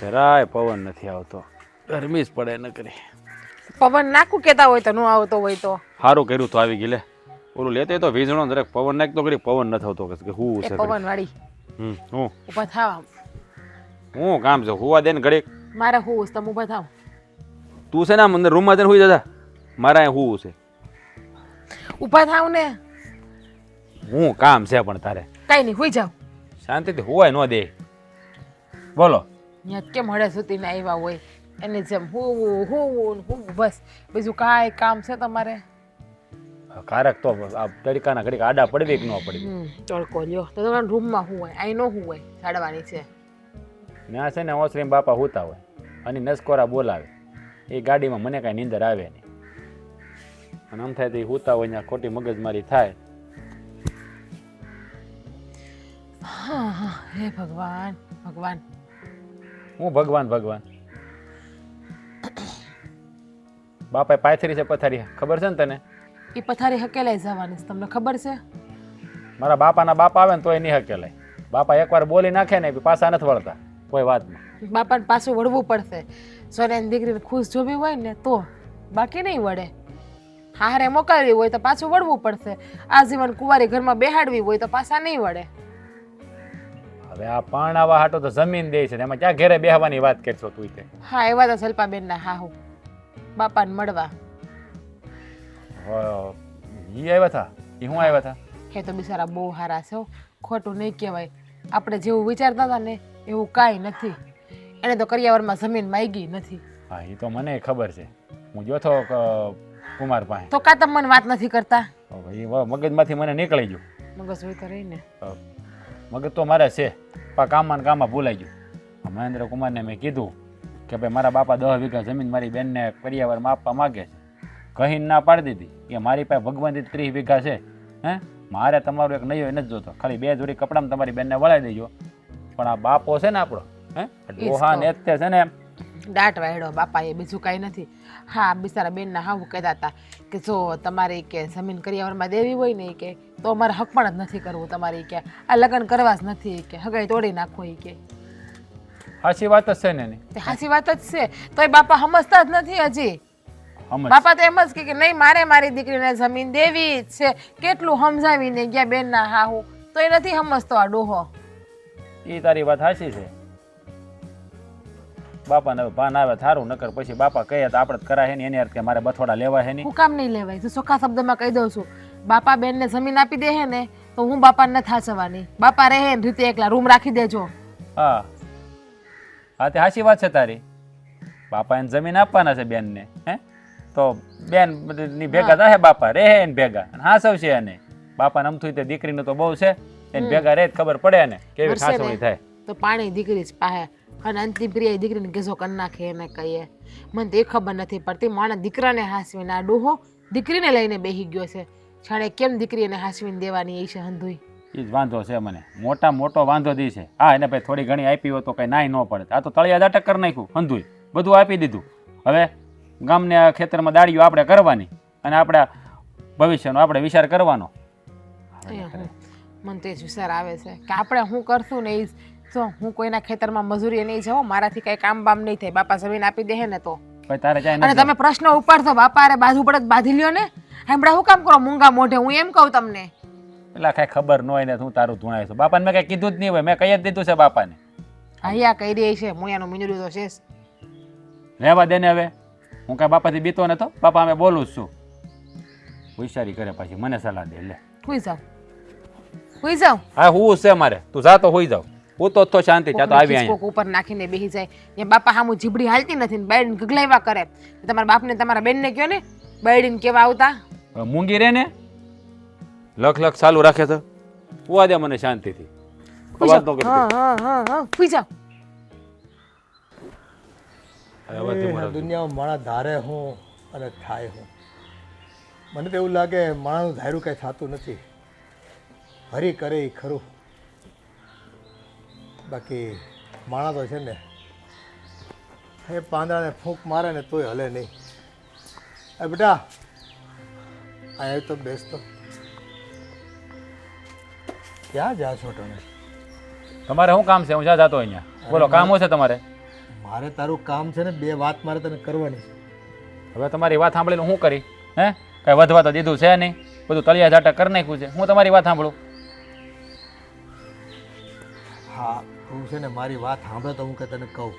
જરાય પવન નથી આવતો, ગરમી જ પડે ન કરી. પવન નાખું કેતા હોય તો ન આવતો હોય તો સારું કર્યું તો આવી ગઈ લે. ઓલું લેતે તો વીજળો જરાક પવન નાખતો કરી, પવન ન થતો કે હું એ છે પવન વાળી હું ઊભા થાવ. હું કામ છે હુવા દે ને ઘડીક. મારે હું તમે ઊભા થાવ. તું છે ને આમ અંદર રૂમમાં જઈને હુઈ જતા, મારા અહીંયા હુવું છે. ઊભા થાવ ને. હું કામ છે પણ તારે કઈ નહીં હુઈ જાવ. શાંતિથી હુવાય ન દે. બોલો. ત્યાં કેમ હળે સુતીને આવ્યા હોય એની જેમ હું હું બસ બીજું કાંઈ કામ છે તમારે? કારક તો આ તડકાના ઘડીક આડા પડવી કે ન પડવી. તડકો લ્યો તો તમારા રૂમમાં હું હોય અહીં નો હું હોય સાડવાની છે. ત્યાં છે ને ઓસરીમ બાપા હુતા હોય અને નસકોરા બોલાવે, એ ગાડીમાં મને કાંઈ નીંદર આવે નહીં. અને આમ થાય તો એ હુતા હોય ત્યાં ખોટી મગજમારી થાય. હા હા હે ભગવાન ભગવાન. હું ભગવાન ભગવાન. બાપાએ પાથરી છે પથારી, ખબર છે ને તને? એ પથારી હકેલાઈ જવાની છે, તમને ખબર છે? મારા બાપાના બાપા આવે ને તોય નહીં હકેલાય. બાપા એકવાર બોલી નાખે ને પાછા નથી વળતા કોઈ વાતમાં. બાપાને પાછું વળવું પડશે. સોનાની દીકરીને ખુશ જોવી હોય ને તો, બાકી નહીં વળે. હારે મોકલવી હોય તો પાછું વળવું પડશે. આજીવન કુંવારી ઘરમાં બેહાડવી હોય તો પાછા નહીં વળે. હવે આ પરણાવા હાટો તો જમીન દે છે, એમાં ક્યાં ઘેરે બેહવાની વાત કરશો તું? તે હા એવા તો શિલ્પાબેન ના હાહુ બાપાને મળવા ઈ આવ્યા હતા. એ હું આવ્યા હતા? એ તો બિચારા બહુ સારા છે હો. ખોટું નહીં કહેવાય. આપણે જેવું વિચારતા હતા ને એવું કાંઈ નથી. એને તો કરિયાવરમાં જમીન માંગી નથી. હા એ તો મને ખબર છે, હું જોતો કુમાર પાસે. તો કાં તમે મને વાત નથી કરતા? એ મગજમાંથી મને નીકળી ગયું. મગજ હોય તો રહી ને. મગજ તો મારે છે, પણ કામમાં ને કામમાં ભૂલાઈ ગયું. મહેન્દ્ર કુમારને મેં કીધું કે ભાઈ મારા બાપા 10 વીઘા જમીન મારી બેનને કરિયાવરમાં આપવા માગે છે. કહીને ના પાડી દીધી કે મારી પાસે ભગવાન 30 વીઘા છે. હે મારે તમારું એક નયો નથી જોતો, ખાલી 2 જોડી કપડામાં તમારી બેનને વળાઈ દેજો. પણ આ બાપો છે ને આપણો, હે ડોહા ને છે ને દાટ વાયડો બાપા, એ બીજું કાંઈ નથી. હા બિચારા બેનના હાવું કહેતા હતા કે જો તમારે કે જમીન કરિયાવરમાં દેવી હોય ને કે તો અમારે હક પણ જ નથી કરવું તમારી, કે આ લગ્ન કરવા જ નથી, કે હગાઈ તોડી નાખો એ કે. સાચી વાત જ છે ને? સાચી વાત જ છે, તોય બાપા સમજતા જ નથી હજી. બાપા તો એમ જ કે નહીં મારે મારી દીકરીને જમીન દેવી જ છે. કેટલું સમજાવીને ગયા બેનના હાહુ, તો એ નથી સમજતો આ ડોહો. એ તારી વાત સાચી છે. બાપાને ભાન આવે થારું, નકર પછી બાપા કહે તો આપણે કરાય ને એની અર્થ કે મારે બથોડા લેવા હે નહીં. હું કામ નહીં લેવાય? ચોખ્ખા શબ્દમાં કહી દઉં છું, બાપા બેનને જમીન આપી દે હે ને તો હું બાપાને નથી હાચવાની. બાપા રહે ને રીતે એકલા રૂમ રાખી દેજો. હા હા તે સાચી વાત છે તારી. બાપા એને જમીન આપવાના છે બેનને, હે તો બેન ની ભેગા થાય બાપા રહે એને ભેગા હા સૌ છે. એને બાપાને અમથું તે દીકરીનું તો બહુ છે, એને ભેગા રહે ખબર પડે ને કેવી ખાસવણી થાય. તો પાણી દીકરી જ પાહે અને અંતિમ ક્રિયા દીકરીને ગેસો કરી નાખે એને કહીએ. મને તો એ ખબર નથી પડતી. માણસ દીકરાને હાસવીને આ ડોહો દીકરીને લઈને બેસી ગયો છે. જાણે કેમ દીકરી એને હાસવીને દેવાની એ છે હંધુઈ. એ જ વાંધો છે મને, મોટો વાંધો દી છે. હા એને ભાઈ થોડી ઘણી આપી હોય તો કઈ નાય ન પડે. આ તો તળિયા દાટક કરી નાખ્યું હંધુઈ, બધું આપી દીધું. હવે ગામને ખેતરમાં દાડીઓ આપણે કરવાની અને આપણા ભવિષ્યનો આપણે વિચાર કરવાનો. મને તો એ જ વિચાર આવે છે કે આપણે શું કરશું ને એ જો હું કોઈના ખેતરમાં મજૂરી નહીં જાઉં, મારાથી કઈ કામ બામ નહીં થાય. બાપા જમીન આપી દે ને તો અને તમે પ્રશ્ન ઉપાડશો બાપા અરે બાજુ પડે બાંધી લ્યો ને. હમણાં શું કામ કરો મૂંગા મોઢે? હું એમ કહું તમને. પેલા કઈ ખબર ન હોય ને હું તારું ધૂણાય છું. બાપાને મેં કઈ કીધું જ નહીં હોય, મેં કહી જ દીધું છે બાપાને. અહીંયા કહી રહી છે મુયાનું મીંડું તો છે. રહેવા દે ને હવે, હું કઈ બાપાથી બીતો ને તો બાપા અમે બોલું જ છું. હોશિયારી કરે પાછી મને સલાહ દે. લે હુઈ જાવ હુઈ જાવ. હા હું છે મારે, તું જા તો હોઈ જાવ. હું તો શાંતિ ચા તો આવી અહીંયા ઉપર નાખીને બેસી જાય ને બાપા હામું જીબડી હાલતી નથી ને બાયડીને ગગલાવ્યા કરે. તમારા બાપને તમારા બેનને કયો ને બાયડીને કેવા આવતા. મૂંગી રે ને લખ ચાલુ રાખે છે. ઉવા દે મને શાંતિથી. હુઈ જાવ. દુનિયામાં માણસ ધારે હું અને થાય હું. મને તો એવું લાગે માણસનું ધાર્યું કંઈ થતું નથી. હરી કરે એ ખરું, બાકી માણસ તો છે ને એ પાંદડાને ફૂંક મારે ને તોય હલે નહીં. એ બેટા અહીંયા તો બેસતો. ક્યાં જા છો તમે? તમારે શું કામ છે? હું જ્યાં જતો અહીંયા. બોલો કામ હોય છે તમારે? મારે તારું કામ છે ને, 2 વાત મારે તને કરવાની છે. હવે તમારી વાત સાંભળીને હું કરી હે કાંઈ વધવા તો દીધું છે નહીં, બધું તળિયા ઝાટા કરી નાખ્યું છે. હું તમારી વાત સાંભળું. હા, તું છે ને મારી વાત સાંભળે તો હું કે તને કહું,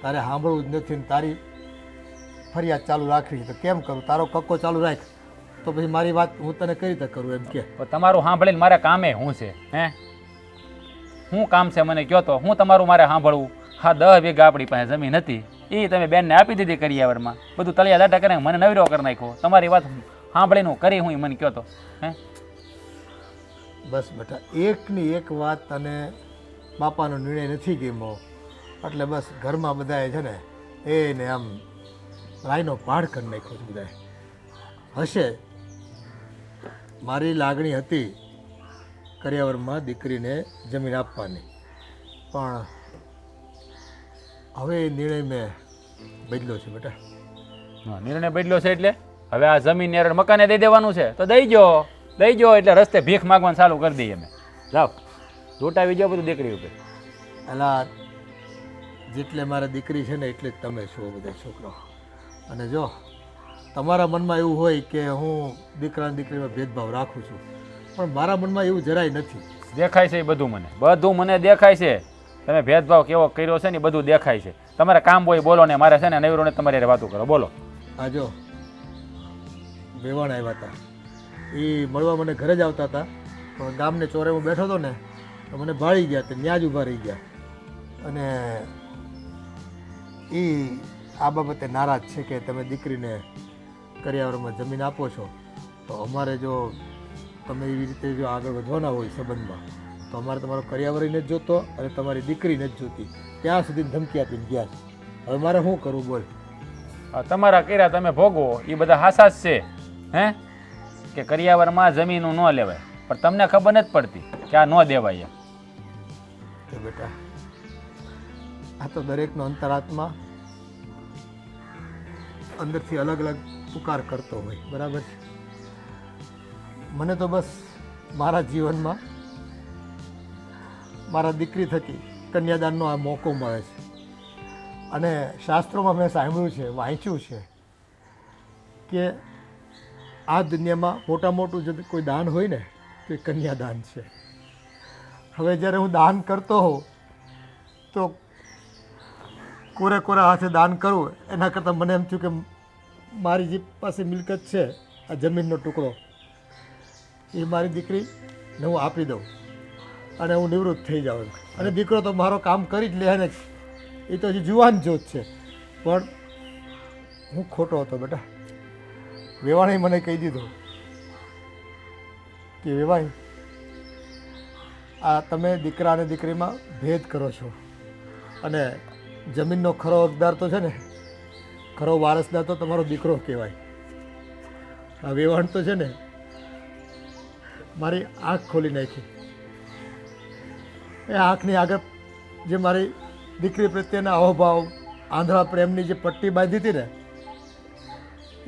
તારે સાંભળવું જ નથી ને તારી ફરિયાદ ચાલુ રાખવી તો કેમ કરું? તારો કક્કો ચાલુ રાખ તો પછી મારી વાત હું તને કઈ રીતે કરું એમ કે. પણ તમારું સાંભળીને મારે કામે શું છે હે? શું કામ છે મને કહો તો? હું તમારું મારે સાંભળવું? હા, 10 વીઘા આપણી પાસે જમીન હતી, એ તમે બેનને આપી દીધી કરિયાવરમાં, બધું તળિયા દાટા કરીને મને નવીરો કરી નાખ્યો. તમારી વાત સાંભળીને હું કરી હું મને કહો તો હે? બસ બેટા, એકની એક વાત તને બાપાનો નિર્ણય નથી ગમ્યો એટલે બસ ઘરમાં બધાએ છે ને એને આમ રાયનો પાડ કરી નાખ્યો છે બધાએ. હશે મારી લાગણી હતી કરિયાવરમાં દીકરીને જમીન આપવાની, પણ હવે એ નિર્ણય મેં બદલ્યો છે બેટા. હા, નિર્ણય બદલ્યો છે એટલે હવે આ જમીન યાર મકાને દઈ દેવાનું છે તો દઈ જો એટલે રસ્તે ભીખ માગવાનું ચાલુ કરી દઈએ અમે. જાઓ લૂંટાવી જાઓ બધું દીકરી ઉપર. એલા જેટલે મારા દીકરી છે ને એટલે જ તમે છો બધા છોકરાઓ. અને જો તમારા મનમાં એવું હોય કે હું દીકરા અને દીકરીમાં ભેદભાવ રાખું છું, પણ મારા મનમાં એવું જરાય નથી. દેખાય છે એ બધું મને દેખાય છે. તમે ભેદભાવ કેવો કર્યો છે ને એ બધું દેખાય છે. તમારે કામ હોય બોલો ને, મારે છે ને નવીરોને તમારી વાતો કરો. બોલો. આ જો વેવાણ આવ્યા હતા, એ મળવા મને ઘરે જ આવતા હતા, પણ ગામને ચોરે હું બેઠો હતો ને તો મને ભાળી ગયા, તે ત્યાં જ ઊભા રહી ગયા. અને એ આ બાબતે નારાજ છે કે તમે દીકરીને કરિયાવરમાં જમીન આપો છો તો અમારે જો તમે એવી રીતે જો આગળ વધવાના હોય સંબંધમાં તો અમારે તમારો કરિયાવર જ જોતો અને તમારી દીકરીને જ જોતી. ત્યાં સુધી ધમકી આપીને ગયા છે. હવે મારે શું કરવું બોલ? તમારા કર્યા તમે ભોગવો એ બધા હાસા જ છે હે કે કરિયાવરમાં જમીનું ન લેવાય, પણ તમને ખબર નથી પડતી કે આ ન દેવાય. કે બેટા આ તો દરેકનો અંતરાત્મા અંદરથી અલગ અલગ પુકાર કરતો હોય, બરાબર છે? મને તો બસ મારા જીવનમાં મારા દીકરી થકી કન્યાદાનનો આ મોકો મળે છે. અને શાસ્ત્રોમાં મેં સાંભળ્યું છે, વાંચ્યું છે કે આ દુનિયામાં મોટા મોટું જો કોઈ દાન હોય ને તો એ કન્યાદાન છે. હવે જ્યારે હું દાન કરતો હોઉં તો કોરે કોરા હાથે દાન કરવું એના કરતાં મને એમ થયું કે મારી જે પાસે મિલકત છે આ જમીનનો ટુકડો એ મારી દીકરીને હું આપી દઉં અને હું નિવૃત્ત થઈ જાઉં. અને દીકરો તો મારો કામ કરી જ લે ને, એ તો હજી જુવાન જોત છે. પણ હું ખોટો હતો બેટા. વેવાણે મને કહી દીધું કે વેવાઈ આ તમે દીકરા અને દીકરીમાં ભેદ કરો છો અને જમીનનો ખરો હકદાર તો છે ને, ખરો વારસદાર તો તમારો દીકરો કહેવાય. આ વેવાણ તો છે ને મારી આંખ ખોલી નાખી. એ આંખની આગળ જે મારી દીકરી પ્રત્યેના અહોભાવ આંધળા પ્રેમની જે પટ્ટી બાંધી હતી ને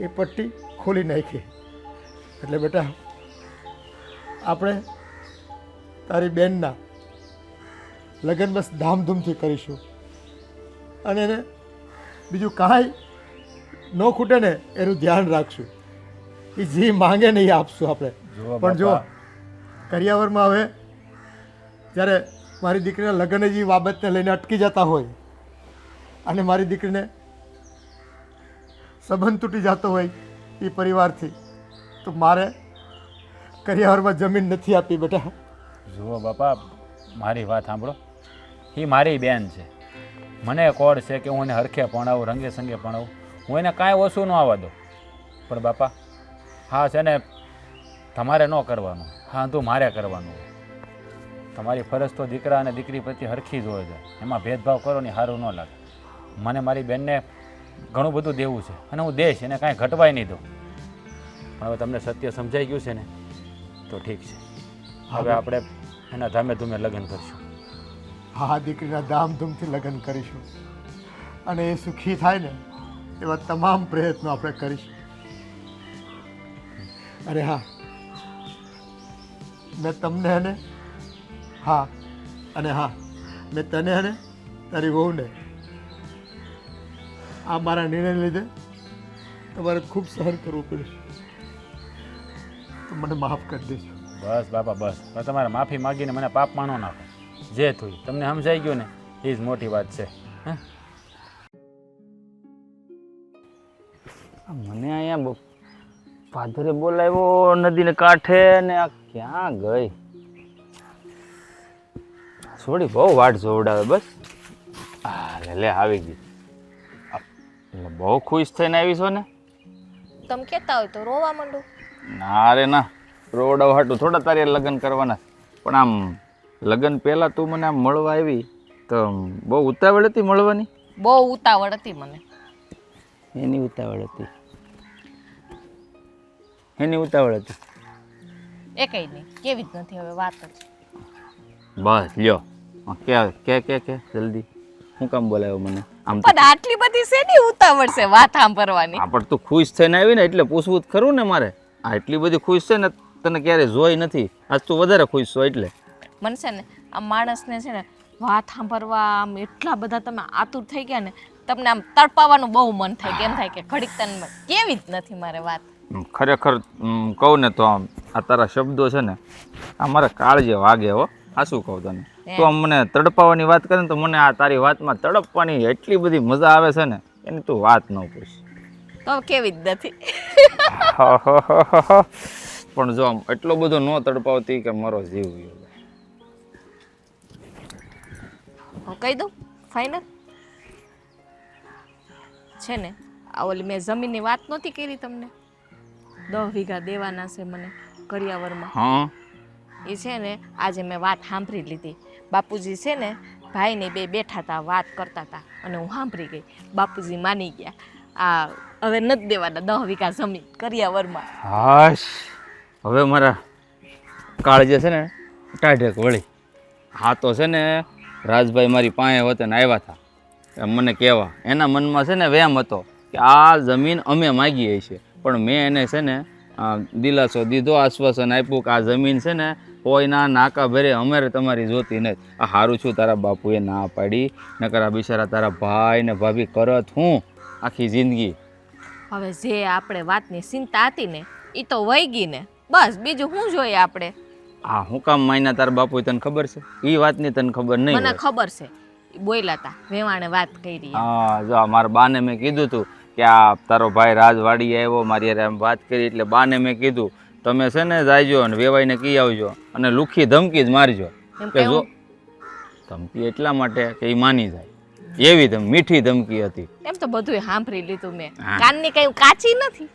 એ પટ્ટી ખોલી નાખી. એટલે બેટા આપણે તારી બેનના લગ્ન બસ ધામધૂમથી કરીશું અને એને બીજું કાંઈ ન ખૂટે ને એનું ધ્યાન રાખશું. એ જે માંગે ને એ આપશું આપણે. પણ જો કરિયાવરમાં હવે જ્યારે મારી દીકરીના લગ્ન જે બાબતને લઈને અટકી જતા હોય અને મારી દીકરીને સંબંધ તૂટી જતો હોય એ પરિવારથી તો મારે કરિયાવરમાં જમીન નથી આપી બેટા. જુઓ બાપા, મારી વાત સાંભળો. એ મારી બેન છે, મને કોડ છે કે હું એને હરખે ભણાવું, રંગે સંગે ભણાવું, હું એને કાંઈ ઓછું ન આવવા દઉં. પણ બાપા હા છે ને તમારે ન કરવાનું, હા તું મારે કરવાનું. તમારી ફરજ તો દીકરા અને દીકરી પ્રત્યે હરખી જ હોય છે. એમાં ભેદભાવ કરો ને સારું ન લાગે. મને મારી બેનને ઘણું બધું દેવું છે અને હું દઈશ, એને કાંઈ ઘટવાય નહીં દઉં. પણ હવે તમને સત્ય સમજાઈ ગયું છે ને તો ઠીક છે. હવે આપણે એના ધામે ધૂમે લગ્ન કરશું. હા, દીકરીના ધામધૂમથી લગ્ન કરીશું અને એ સુખી થાય ને એવા તમામ પ્રયત્નો આપણે કરીશું. અરે હા, મેં તમને અને હા અને હા મેં તને અને તારી વહુને આ મારા નિર્ણય લીધે તમારે ખૂબ સહન કરવું પડશે, તો મને માફ કરી દેજો. બસ બાપા બસ, હવે તમારે માફી માગીને મને પાપ માનો નાખો. જે થયું તમને સમજાઈ ગયું ને એ જ મોટી વાત છે. હે મને અહીંયા પાદરે બોલાવ્યો નદીને કાંઠે ને આ ક્યાં ગઈ? થોડી બહુ વાટ જોવડાવે. બસ લે આવી ગઈ. એટલે બહુ ખુશ થઈને આવી છો ને? તમે કહેતા હોય તો રોવા માંડો. ના રે ના, રોવડાવ હાટું થોડા તારે લગ્ન કરવાના. પણ આમ લગ્ન પહેલાં તું મને આમ મળવા આવી તો બહુ ઉતાવળ હતી મળવાની? બહુ ઉતાવળ હતી મને. એની ઉતાવળ હતી? એની ઉતાવળ હતી? એ કઈ નહીં, કેવી જ નથી હવે વાત જ. બસ લ્યો કે જલ્દી. હું કામ બોલાવ્યો મને? આમ પણ આટલી બધી શેની ઉતાવળ છે વાત સાંભળવાની? આ પણ તું ખુશ થઈને આવી ને એટલે પૂછવું જ ખરું ને મારે. આ એટલી બધી ખુશ છે ને તને ક્યારે જોઈ નથી, આજ તું વધારે ખુશ છો એટલે. મને છે ને આ માણસને છે ને વાત સાંભળવા આમ એટલા બધા તમે આતુર થઈ ગયા ને, તમને આમ તડપાવાનું બહુ મન થાય કે એમ થાય કે ઘડીક તને કેવી જ નથી મારે વાત. ખરેખર કહું ને તો આ તારા શબ્દો છે ને આ મારા કાળજે વાગે હો. આ શું કહું તને, તું આમ મને તડપાવાની વાત કરે ને તો મને આ તારી વાતમાં તડપવાની એટલી બધી મજા આવે છે ને એની તું વાત ન પૂછ. તો કેવી જ નથી. પણ જો આમ એટલો બધો ન તડપાવતી કે મારો જીવ ગયો. હું કહી દઉં ફાઇનલ છે ને, આ ઓલી મેં જમીનની વાત નહોતી કરી તમને, 10 વીઘા દેવાના છે મને કરિયાવરમાં. હા એ છે ને આજે મેં વાત સાંભળી લીધી. બાપુજી છે ને ભાઈને બે બેઠા હતા વાત કરતા હતા અને હું સાંભળી ગઈ. બાપુજી માની ગયા, આ હવે નથી દેવાના 10 વીઘા જમીન કરિયાવરમાં. હાશ, હવે મારા કાળજે છે ને ટાઢેક વળી. હા તો છે ને રાજભાઈ મારી પાસે હોતે ને આવ્યા હતા મને કહેવા. એના મનમાં છે ને વેમ હતો કે આ જમીન અમે માગીએ છીએ, પણ મેં એને છે ને દિલાસો દીધો, આશ્વાસન આપ્યું કે આ જમીન છે ને કોઈના નાકા ભરે અમારે તમારી જોતી નથી. આ સારું છું તારા બાપુએ ના પાડી, નકર આ બિચારા તારા ભાઈ ને ભાભી કરત હું આખી જિંદગી. હવે જે આપણે વાતની ચિંતા હતી ને એ તો વહી ગઈ ને, બસ બીજું શું જોઈએ આપણે. હા હું કામ માયના તારા બાપુ તને ખબર છે? એ વાતની તને ખબર નહીં? મને ખબર છે, બોલ્યા હતા વેવાણે વાત કરી. હા જો મારા બાને મેં કીધું હતું કે આ તારો ભાઈ રાજવાડી આવ્યો મારી યાર એમ વાત કરી, એટલે બાને મેં કીધું તમે છે ને જાયજો અને વેવાઈને કહી આવજો અને લુખી ધમકી જ મારજો. કે જો ધમકી એટલા માટે કે એ માની જાય એવી મીઠી ધમકી હતી. એમ તો બધું સાંભળી લીધું મેં, કાનની કઈ કાચી નથી.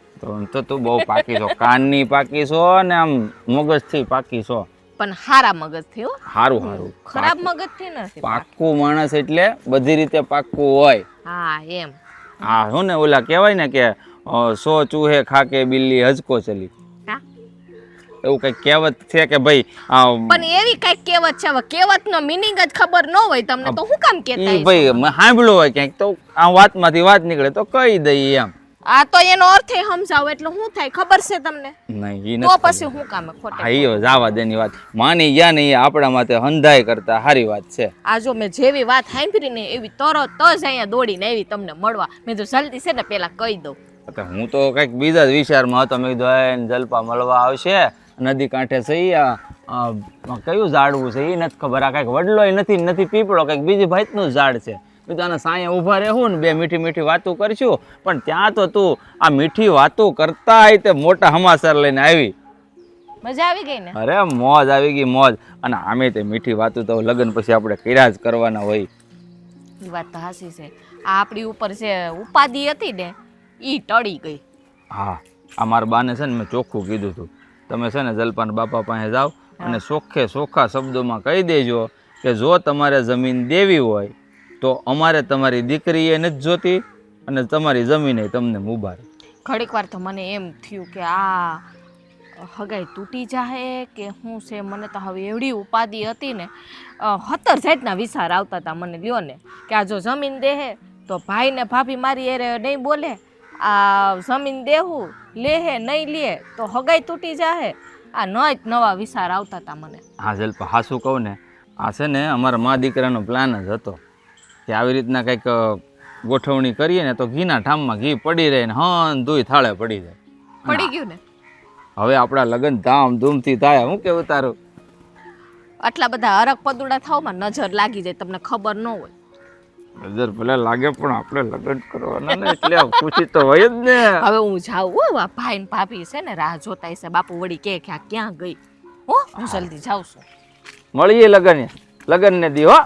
તો તું બહુ પાકી છો, કાનની પાકી છો ને આમ મગજથી પાકી છો. પણ હારા મગજ થયો. હારું હારું, ખરાબ મગજ થી નથી. પાક્કું માણસ એટલે બધી રીતે પાક્કું હોય. હા એમ. હા શું ને ઓલા કહેવાય ને કે 100 ચૂહે ખાકે બિલ્લી હજકો ચલી, એવું કઈક કહેવત છે કે ભાઈ. પણ એવી કઈક કહેવત છે, હવે કહેવત નો મીનિંગ જ ખબર ન હોય તમને તો હું કામ કહેતા? ઈ ભાઈ મેં સાંભળ્યું હોય ક્યાંક તો આ વાતમાંથી વાત નીકળે તો કહી દઈએ એમ. આ તો એનો અર્થ સમજાવો એટલે શું થાય ખબર છે તમને? નહીં તો પછી હું કામ ખોટે. હા જાવા દેની વાત માની ગયા ને એ આપણા માટે હંધાય કરતા સારી વાત છે. આ જો મેં જેવી વાત સાંભળી ને એવી તરત જ અહીંયા દોડીને આવી તમને મળવા. મેં તો જલ્દી છે ને પેલા કહી દઉં. હું તો કઈક બીજા જ વિચારમાં હતો. મેં કીધું જલપા મળવા આવશે નદી કાંઠે સહી કયું ઝાડવું છે એ નથી ખબર. આ કઈક વડલોય નથી પીપળો, કઈક બીજી ભાતનું ઝાડ છે. બીજું આના સાંયે ઊભા રહેવું ને બે મીઠી મીઠી વાતો કરશું. પણ ત્યાં તો તું આ મીઠી વાતો કરતા આવી તે મોટા સમાચાર લઈને આવી. મજા આવી ગઈ ને? અરે મોજ આવી ગઈ મોજ. અને આમે તે મીઠી વાતો તો લગ્ન પછી આપણે કર્યા જ કરવાના હોય. એ વાત તો હાસી છે. આ આપણી ઉપર જે ઉપાધિ હતી ને એ ટળી ગઈ. હા આ મારા બાને છે ને મેં ચોખ્ખું કીધું હતું તમે છે ને જલપાન બાપા પાસે જાઓ અને ચોખ્ખા શબ્દોમાં કહી દેજો કે જો તમારે જમીન દેવી હોય તો અમારે તમારી દીકરી એ નથી જોતી અને તમારી જમીન તમને મુબારક. ઘડીક વાર તો મને એમ થયું કે આ હગાઈ તૂટી જાહે કે શું છે. મને તો હવે એવડી ઉપાધિ હતી ને 17 જાતના વિચાર આવતા હતા મને. લ્યો ને કે આ જો જમીન દેહે તો ભાઈ ને ભાભી મારી એ નહીં બોલે, આ જમીન દેવું લેહે નહીં લે તો હગાઈ તૂટી જાહે. આ નવા વિચાર આવતા હતા મને. હા જલપા હા શું કહું ને, આ છે ને અમારા મા દીકરાનો પ્લાન જ હતો કે આવી રીતના કંઈક ગોઠવણી કરીએ ને તો ઘીના ઠામમાં ઘી પડી રહે ને હન ધોઈ થાળે પડી જાય. પડી ગયું ને? હવે આપણા લગ્ન ધામધૂમથી થાય. હું કેવું તારું? આટલા બધા હરક પદુડા થાવમાં નજર લાગી જાય, તમને ખબર ન હોય. નજર ભલે લાગે પણ આપણે લગ્ન કરવાના ને એટલે ખુશી તો હોય જ ને. હવે હું જાઉં હો, આ ભાઈ ને ભાભી છે ને રાહ જોતા હશે. બાપુ વળી કે આ ક્યાં ગઈ? હો, હું જલ્દી જાઉં છું. મળીએ લગ્ન ને દી હો.